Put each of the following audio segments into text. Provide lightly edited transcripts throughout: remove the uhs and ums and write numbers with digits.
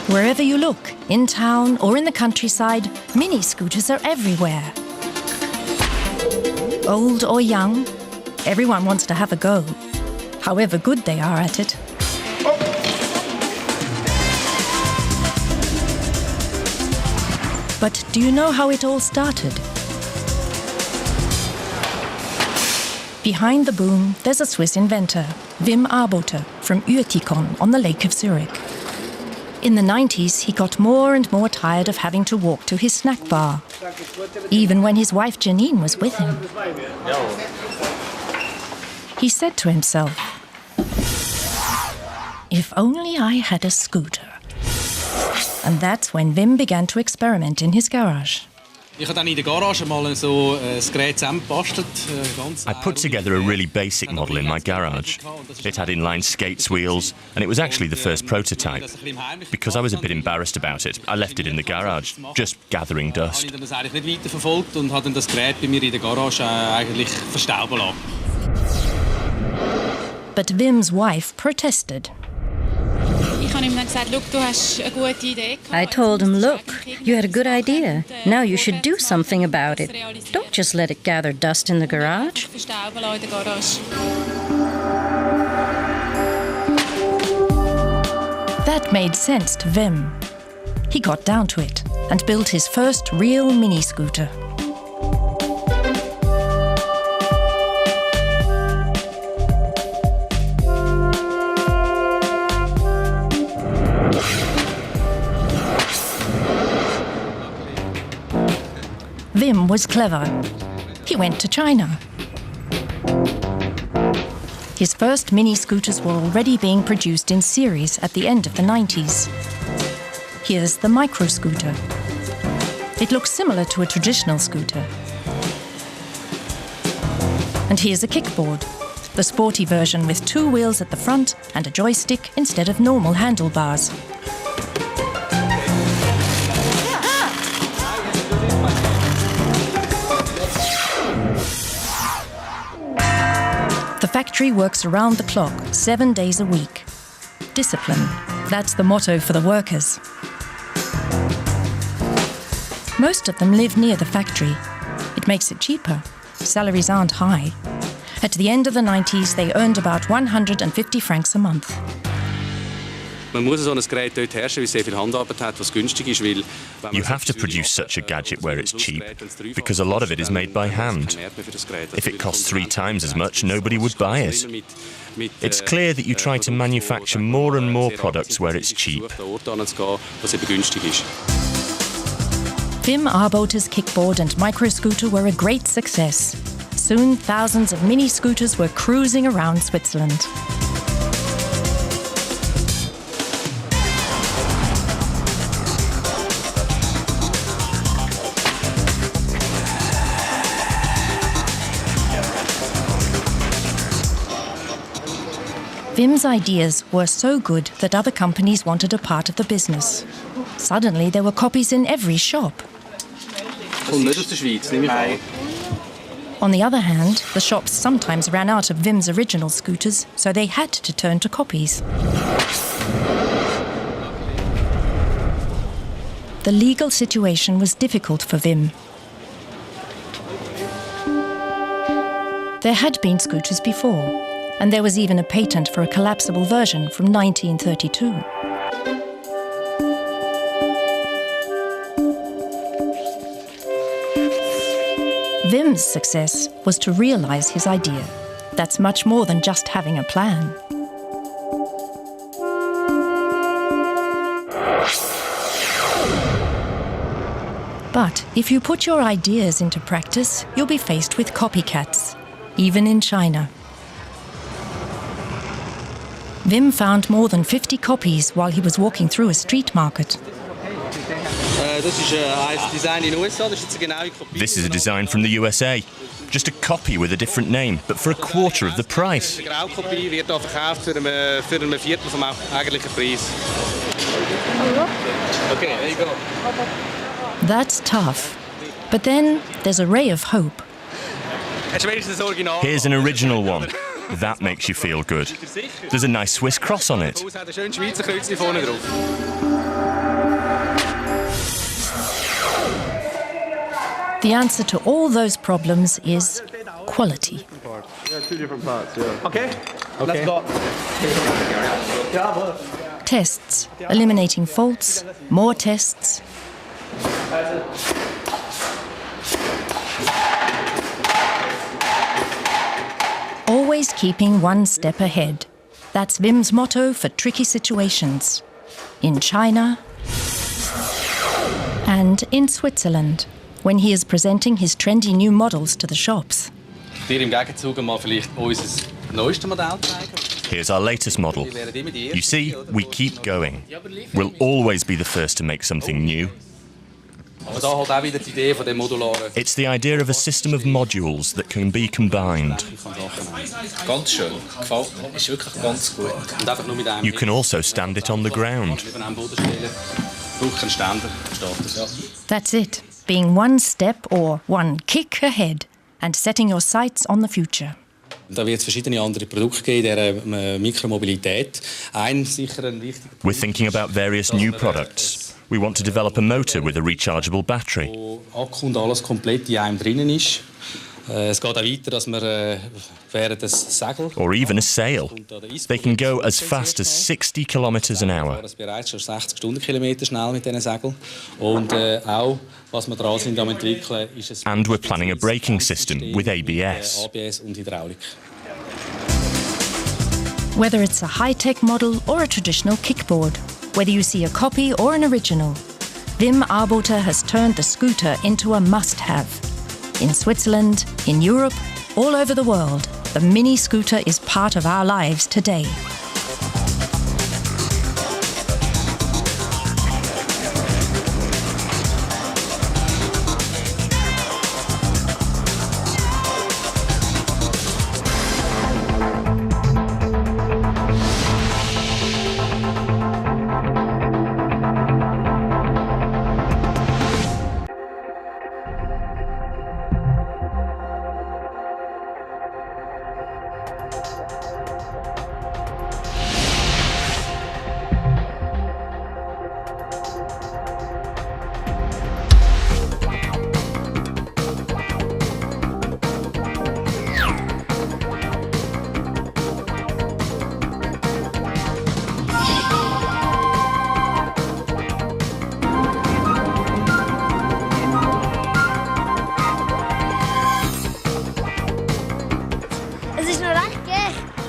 Wherever you look, in town or in the countryside, mini scooters are everywhere. Old or young, everyone wants to have a go, however good they are at it. But do you know how it all started? Behind the boom, there's a Swiss inventor, Wim Ouboter, from Uetikon on the Lake of Zurich. In the 90s, he got more and more tired of having to walk to his snack bar, even when his wife Janine was with him. He said to himself, "If only I had a scooter." And that's when Wim began to experiment in his garage. I put together a really basic model in my garage. It had inline skates wheels, and it was actually the first prototype. Because I was a bit embarrassed about it, I left it in the garage, just gathering dust. But Wim's wife protested. I told him, look, you had a good idea. Now you should do something about it. Don't just let it gather dust in the garage. That made sense to Wim. He got down to it and built his first real mini scooter. Wim was clever. He went to China. His first mini scooters were already being produced in series at the end of the 90s. Here's the micro scooter. It looks similar to a traditional scooter. And here's a kickboard, the sporty version with 2 wheels at the front and a joystick instead of normal handlebars. The factory works around the clock, 7 days a week. Discipline, that's the motto for the workers. Most of them live near the factory. It makes it cheaper. Salaries aren't high. At the end of the 90s, they earned about 150 francs a month. You have to produce such a gadget where it's cheap, because a lot of it is made by hand. If it costs 3 times as much, nobody would buy it. It's clear that you try to manufacture more and more products where it's cheap. Wim Ouboter's kickboard and micro-scooter were a great success. Soon, thousands of mini-scooters were cruising around Switzerland. Wim's ideas were so good that other companies wanted a part of the business. Suddenly, there were copies in every shop. On the other hand, the shops sometimes ran out of Wim's original scooters, so they had to turn to copies. The legal situation was difficult for Wim. There had been scooters before, and there was even a patent for a collapsible version from 1932. Wim's success was to realize his idea. That's much more than just having a plan. But if you put your ideas into practice, you'll be faced with copycats, even in China. Wim found more than 50 copies while he was walking through a street market. This is a design from the USA. Just a copy with a different name, but for a quarter of the price. That's tough. But then there's a ray of hope. Here's an original one. That makes you feel good. There's a nice Swiss cross on it. The answer to all those problems is quality. Yeah, 2 different parts, yeah. Okay, let's go. Tests, eliminating faults, more tests. Always keeping one step ahead. That's Wim's motto for tricky situations. In China and in Switzerland, when he is presenting his trendy new models to the shops. Dir im Gegenzug mal vielleicht unser neuestes Modell zeigen. Here's our latest model. You see, we keep going. We'll always be the first to make something new. Aber da halt auch wieder die Idee von dem modularen. It's the idea of a system of modules that can be combined. Ganz schön. Gefällt mir. Ist wirklich ganz gut. Und einfach nur mit einem. You can also stand it on the ground. Mit einem Boden stellen. Braucht einen Ständer. Steht das. That's it, being one step or one kick ahead and setting your sights on the future. Da wird es verschiedene andere Produkte geben in dieser Mikromobilität. Ein sicher ein wichtiger. We're thinking about various new products. We want to develop a motor with a rechargeable battery. Wo Akku und alles komplett in einem drinnen ist. Es geht auch weiter, dass man während des Segel. Or even a sail. They can go as fast as 60 kilometers an hour. Das bereits schon 60 Stundenkilometer schnell mit diesen Segeln. Und auch, was wir dran sind am entwickeln, ist es. And we're planning a braking system with ABS. ABS und Hydraulik. Whether it's a high-tech model or a traditional kickboard, whether you see a copy or an original, Wim Ouboter has turned the scooter into a must-have. In Switzerland, in Europe, all over the world, the mini scooter is part of our lives today.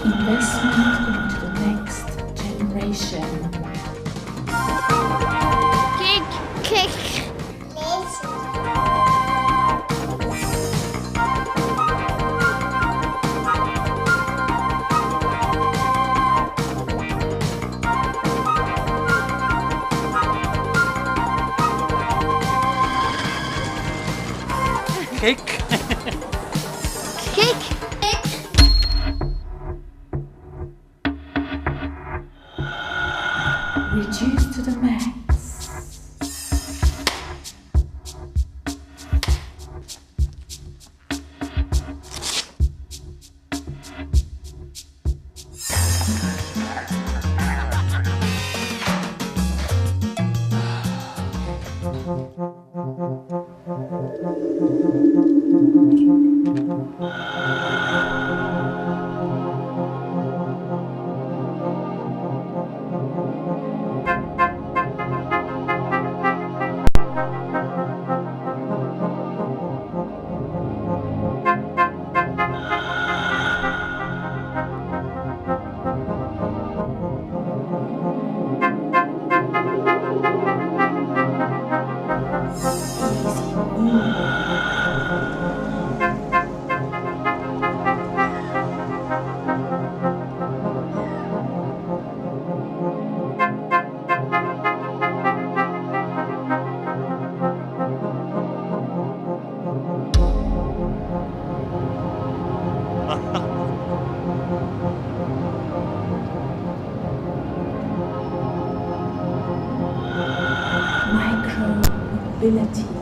Investment into the next generation. Kick. Kick. Reduce to the max. Micro mobility.